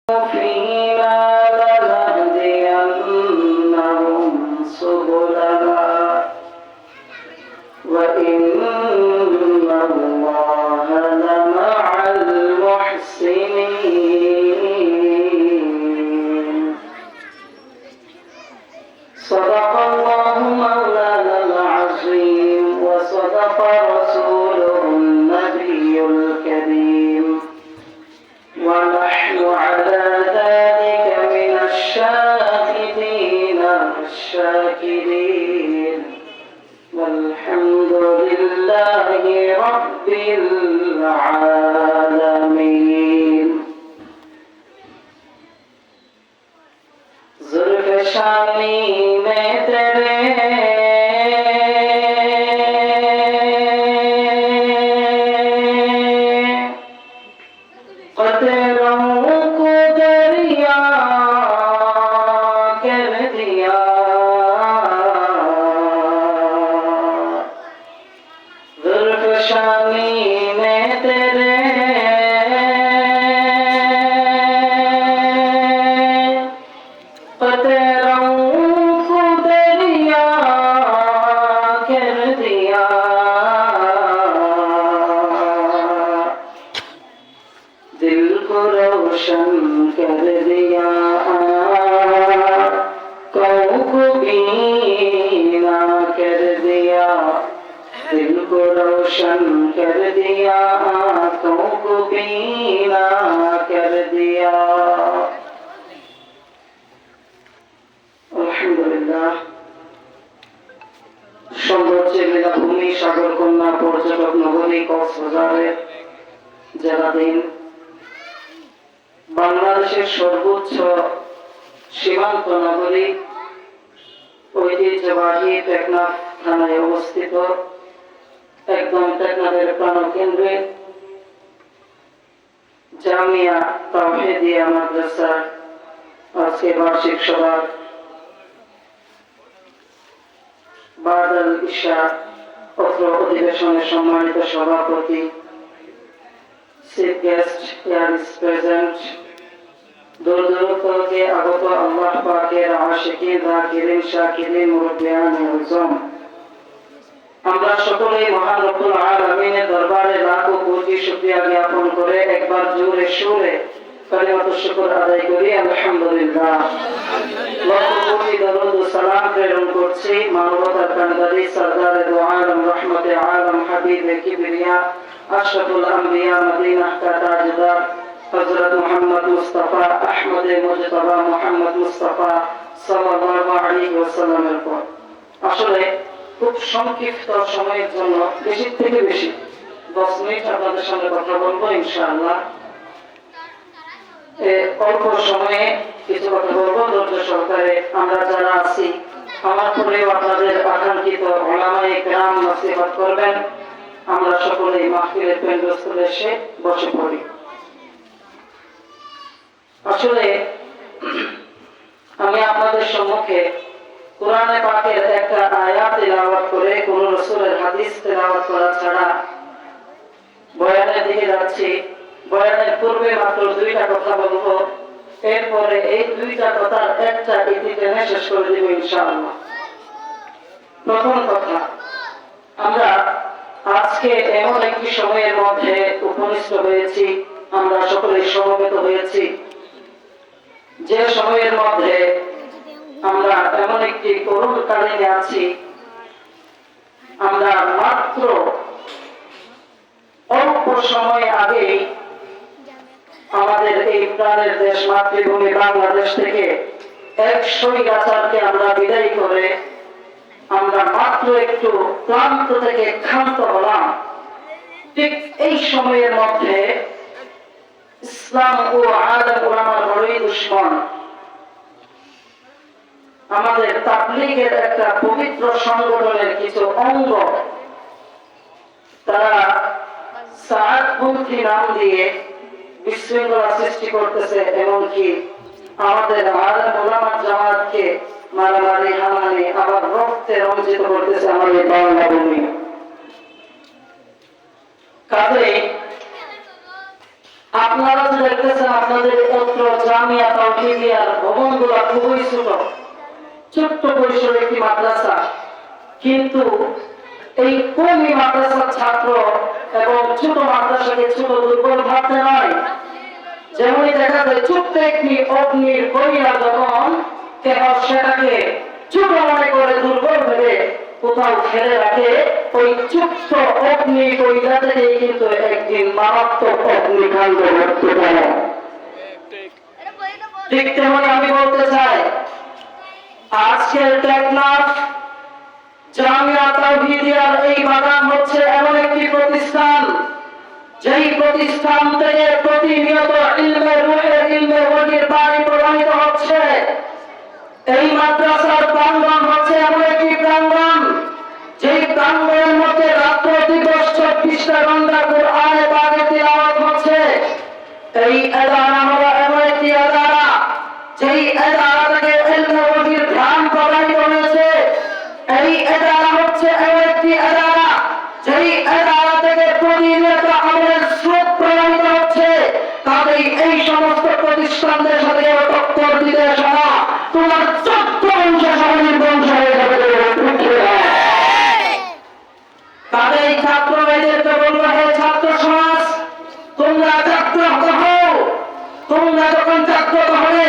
فينا لنهدينهم سبلنا وإن الله لمع المحسنين صدق الله مولانا العظيم وصدق رسوله النبي الكريم ونحن على ذلك من الشاهدين والشاكرين والحمد لله رب العالمين زلف شانی میں تیرے दिल को रोशन कर दिया कौ को बीना कर दिया दिल को रोशन कर दिया कौ को बीना कर दिया আলহামদুলিল্লাহ সর্বোচ্চ লীলাভূমি সাগরকন্যা পর্যটক নগরী কক্সবাজারের জেলাধীন বাংলাদেশের সর্বোচ্চ সীমান্ত নগরী ঐতিহ্যবাহী টেকনাফ থানায় অবস্থিত একদম টেকনাফের প্রাণকেন্দ্রে জামিয়া তাওহীদিয়া মাদ্রাসার আজকে বার্ষিক সভা বাদাল ইশা অত্র অধিবেশনের সম্মানিত সভাপতি chief guest here is present দূর দূরান্ত থেকে আগত আল্লাহ পাকের আশিকিন যাকিরিন শাকিরিন মুরব্বিয়ান আযম আমরা সকলেই মহান রব্বুল আলামিনের দরবারে লাখো কোটি শুকরিয়া জ্ঞাপন করে একবার জোরে সুরে কালিমাতুশ শুকর আদায় করি আলহামদুলিল্লাহ লাখো কোটি দরুদ ও সালাম প্রেরণ করছি মানবতার কান্ডারি সরদারে দু আলম রহমতে আলম হাবিবে কিবরিয়া আশরাফুল আম্বিয়া মদিনা কা তাজদার হযরত মুহাম্মদ মুস্তাফা আহমদ মুজতবা মুহাম্মদ মুস্তাফা সাল্লাল্লাহু আলাইহি ওয়াসাল্লামের পর আসলে খুব সংক্ষিপ্ত সময়ের জন্য বেশি থেকে বেশি 10 মিনিট আপনাদের সামনে কথা বলবো ইনশাআল্লাহ অল্প সময়ে কিছু কথা বলবো ধৈর্য সহকারে আমরা যারা আছি আমার পরেও আপনাদের আকাঙ্ক্ষিত উলামায়ে কেরাম নসিহত করবেন আমরা সকলেই মাহফিলের কেন্দ্রস্থলে এসে বসে পড়ি আসলে আমি আপনাদের সম্মুখে কোরআনে পাকের একটা আয়াত তেলাওয়াত করে কোন রাসূলের হাদিস তেলাওয়াত করা ছাড়া বয়ানের দিকে যাচ্ছি বয়ানের পূর্বে মাত্র দুইটা কথা বলবো এরপরে এই দুইটা কথার একটা ইতি টেনে শেষ করে দেব ইনশাআল্লাহ প্রথম কথা আমরা আজকে এমন একটি সময়ের মধ্যে উপস্থিত হয়েছি আমরা সকলে সমবেত হয়েছি যে সময়ের মধ্যে আমরা এমন একটি করুণ কালীনে আছি আমরা মাত্র অল্প সময় আগে আমাদের এই প্রাণের দেশ মাতৃভূমি বাংলাদেশ থেকে 100 গাছারকে আমরা বিদায় করে আমরা মাত্র একটু ক্লান্ত থেকে ক্ষান্ত হলাম ঠিক এই সময়ের মধ্যে ইসলাম ও আলেম ওলামার বড়ই দুশমন আমাদের তাবলীগের একটা পবিত্র সংগঠনের কিছু অঙ্গ তারা সাআদপন্থী নাম দিয়ে বিশৃঙ্খলা সৃষ্টি করতেছে এমনকি আমাদের আলেম ওলামার জামাতকে মারামারি হানানি আবার রক্তে রঞ্জিত করতেছে আমাদের বাংলা ভূমি কাজেই আপনারা যে দেখতেছেন আপনাদের পত্র জামিয়া তাওহীদিয়ার ভবনগুলো খুবই ছোট, ছোট্ট পরিসরের একটি মাদ্রাসা। কিন্তু এই কওমি মাদ্রাসার ছাত্র এবং ছোট মাদ্রাসাকে ছোট দুর্বল ভাবতে নয়। যেমনই দেখা যায় ছোট্ট একটি অগ্নির কইরা যখন কেহ সেটাকে ছোট মনে করে দুর্বল ভেবে কোথাও ফেলে রাখে, ওই ছোট্ট অগ্নি কইরা থেকেই কিন্তু একদিন মারাত্মক অগ্নিকাণ্ড ঘটতে পারে। ঠিক তেমনি আমি বলতে চাই, আজকের টেকনাফ জামিয়া তাওহীদিয়ার এই বাগান হচ্ছে এমন একটি প্রতিষ্ঠান, যেই প্রতিষ্ঠান থেকে প্রতিনিয়ত ইলমে রূহের, ইলমে ওহীর পানি প্রবাহিত হচ্ছে। এই মাদ্রাসার প্রাঙ্গণ হচ্ছে এমন একটি প্রাঙ্গণ, যেই প্রাঙ্গণের মধ্যে রাত্র দিবস 24টা ঘন্টা কুরআনে পাকে তিলাওয়াত হচ্ছে। এই আদানা হলো এমন একটি আদানা, যেই আদানা থেকে ইলমে ওহীর ধ্যান প্রবাহিত হয়েছে। এই আদানা হচ্ছে এমন একটি আদানা, যেই আদানা থেকে প্রতিনিয়ত আমাদের স্রোত প্রবাহিত হচ্ছে। কাজেই এই সমস্ত প্রতিষ্ঠানদের সাথে টক্কর দিতে আসা তোমার 14 অংশ সমাজের বংশ হয়ে যাবে। কাজেই ছাত্র ভাইদেরকে বলবো, হে ছাত্র সমাজ, তোমরা জাগ্রত হও। তোমরা যখন জাগ্রত হবে,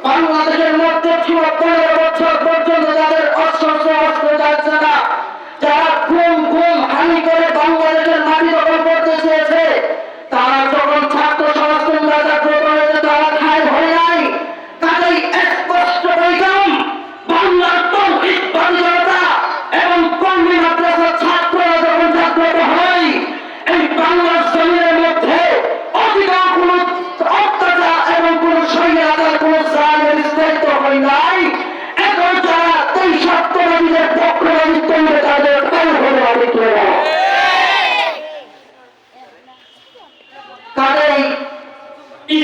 বাংলাদেশের মধ্যে 15 বছর পর্যন্ত যাদের অস্ত্র যাচ্ছে না, যারা ঘুম হানি করে বাংলাদেশের মাটি দখল করতে চেয়েছে, তারা যখন ছাত্র সমাজ তোমরা জাগ্রত হয়েছে, তারা খায় ভয় নাই। কাজেই স্পষ্ট বৈগম বাংলার তৌহিদবাদী জনতা এবং কওমি মাদ্রাসার ছাত্ররা যখন জাগ্রত হয়, এই বাংলার জমিনের মধ্যে অধিকার কোন অত্যাচার এবং কোন স্বৈরাচার কোন জালের স্থায়িত্ব হয় নাই। এখন যারা এই সত্যবাদীদের পক্ষপাতিত্ব করে তাদের কালঘটবাদী করে। কাজেই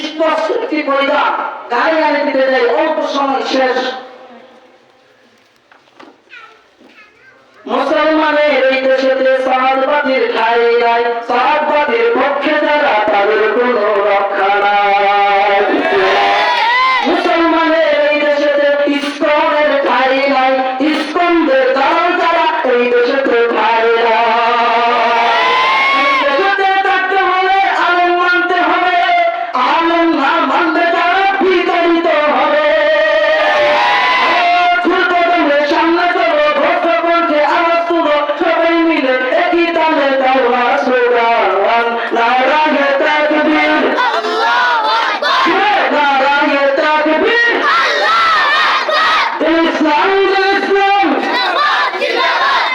স্পষ্ট একটি পরিবার গাড়ি গাড়ি দিতে যাই, অল্প সময় শেষ। মুসলমানের এই দেশেতে সাহাবাদের ঠাই নাই, সাহাবাদের পক্ষে যারা তাদের কোন রক্ষা নাই। মুসলমানের এই দেশেতে ইসকনের ঠাই নাই, ইসকনদের দালাল যারা এই দেশেতে ঠাই নাই। এই দেশেতে থাকতে হলে আলেম মানতে হবে, আলেম না মানতে তারা বিতাড়িত হবে। সামনে চলো, ঘোষ করছে আওয়াজ তুলো, সবাই মিলে একই তালে তাওবা স্লোগান, নারায়ে তাকবীর, আল্লাহু আকবার, নারায়ে তাকবীর, আল্লাহু আকবার, ইসলাম ইসলাম জিন্দাবাদ জিন্দাবাদ।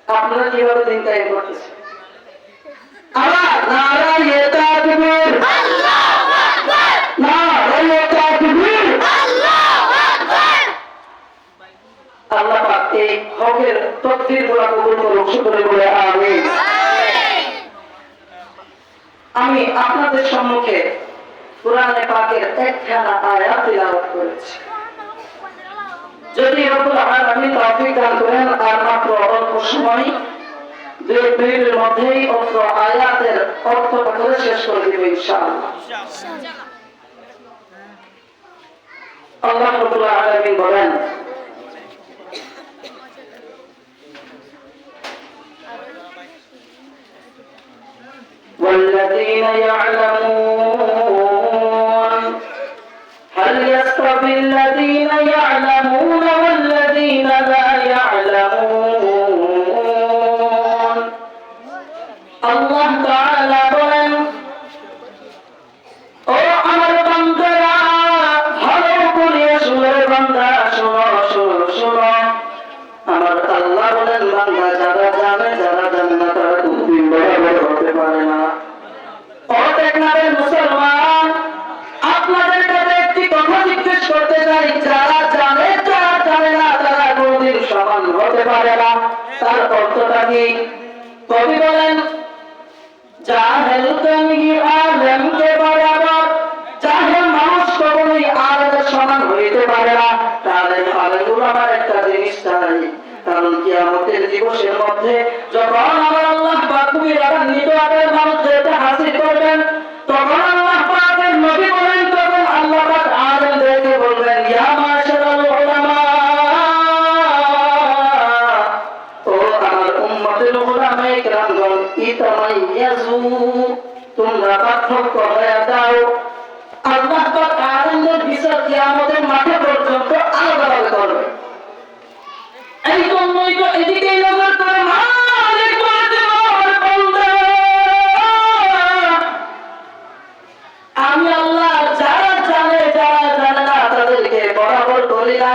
আপনারা কিভাবে দিন কায়েম করতেছেন? আবার নারায়ে তাকবীর, আল্লাহু আকবার, নারায়ে তাকবীর, আল্লাহু আকবার। আল্লাহ পাক এই হকের তকদিরগুলো কবুল করুন, শুকর করে আমিন। আমি আপনাদের সম্মুখে কোরআনে পাকের একখানা আয়াত তিলাওয়াত করেছি। যদি রব্বুল আলামিন তৌফিক দান করেন, আর মাত্র অল্প সময় 2 মিনিটের মধ্যেই অল্প আয়াতের অর্থ করে শেষ করে দিব ইনশাআল্লাহ। আল্লাহ রব্বুল আলামিন বলেন, والذين يعلمون هل يستوي الذين يعلمون والذين لا يعلمون। আল্লাহ তাআলা বলেন, ও আমার বান্দারা, ভালো করে শুনো বান্দা, শোনো। আমার আল্লাহ বলেন, বান্দা যারা জানে যারা জানে না তারা কোনদিন বরাবর হতে পারে না। ও টেকনাফের মুসলমান, আপনাদের কাছে একটি কথা জিজ্ঞেস করতে চাই, যারা জানে যারা জানে না তারা কোনদিন সমান হতে পারে না। তার অর্থটা কি? কবি বলেন, জাহেল তুমি আলেমকে বরাবর, জাহেল মানুষ কখনোই আলেমের সমান হইতে পারে না। তাহলে আমার একটা জিনিস চাই, কারণ কিয়ামতের দিবসের মধ্যে যখন আমার আল্লাহ পাক রাগান্বিত আকারে মানুষদেরকে হাসিল করবেন, তখন আল্লাহ পাকের নবী বলেন,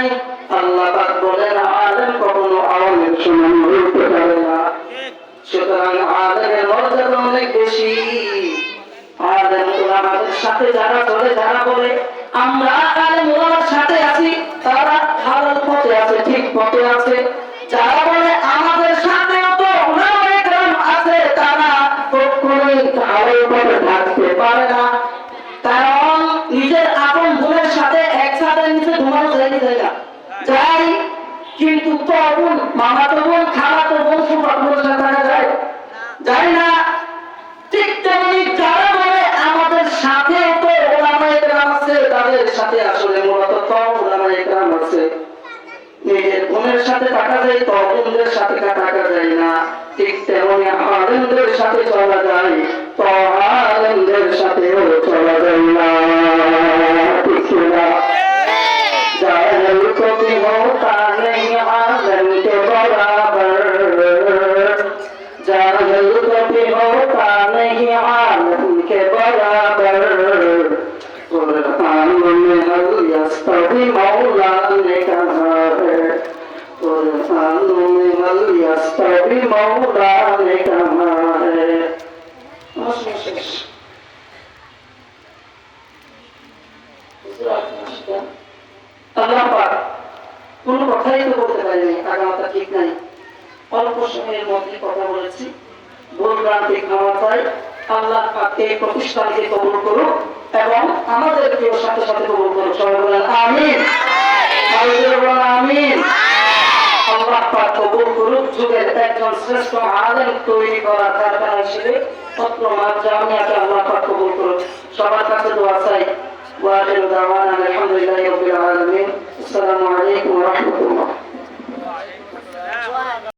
নাই। আল্লাহ পাক বলেন আলেম কখনো আওয়ামের সমান হইতে পারে না। সুতরাং আলেমের মর্যাদা অনেক বেশি। আলেম ওলামাদের সাথে যারা চলে, যারা বলে আমরা আলেম ওলামার সাথে আছি, তারা হালাল পথে আছে, ঠিক পথে আছে। যারা বলে আমাদের সাথেও তো ওলামায়ে কেরাম আছে, তারা কখনোই হালাল পথে থাকতে পারে না। কারণ নিজের আপন বোনের সাথে একসাথে নিচে ঘুমানো যায় না, যাই, কিন্তু তখন মামাতো বোন, খালাতো বোন, ফুফাতো সাথে থাকা যায়, যায় না। ঠিক তেমনি যারা বলে আমাদের সাথে তো ওলামায়ে কেরাম আছে, তাদের সাথে আসলে মূলত তো ওলামায়ে কেরাম আছে। নিজের বোনের সাথে থাকা যায়, তো বোনদের সাথে থাকা যায় না। ঠিক তেমনি আলেমদের সাথে চলা যায়, তো আলেমদের সাথেও চলা যায় না। ঠিক না? जाहिल को भी होता नहीं आलम के बराबर, जाहिल को भी होता नहीं आलम के बराबर। कुरान में हल यस्तवी मौला ने कहा है, कुरान में हल यस्तवी मौला ने कहा है। আল্লাহ পাক কোন কথাই তো বলতে পারিনি, আগামাতা ঠিক নাই। অল্প সময়ের মধ্যে কথা বলেছি, ভুলভ্রান্তি ক্ষমা চাই। আল্লাহ পাক এই প্রতিষ্ঠানকে কবুল করুক এবং আমাদেরকেও সাথে সাথে কবুল করুক। সবাই বলেন আমিন, আমিন। আল্লাহ পাক কবুল করুক। যুগের একজন শ্রেষ্ঠ আলেম তৈরি করার কারখানা হিসেবে চট্টগ্রাম জামিয়াকে আল্লাহ পাক কবুল করুক। সবার কাছে দোয়া চাই। وآخر دعوانا الحمد لله رب العالمين. السلام عليكم ورحمة الله.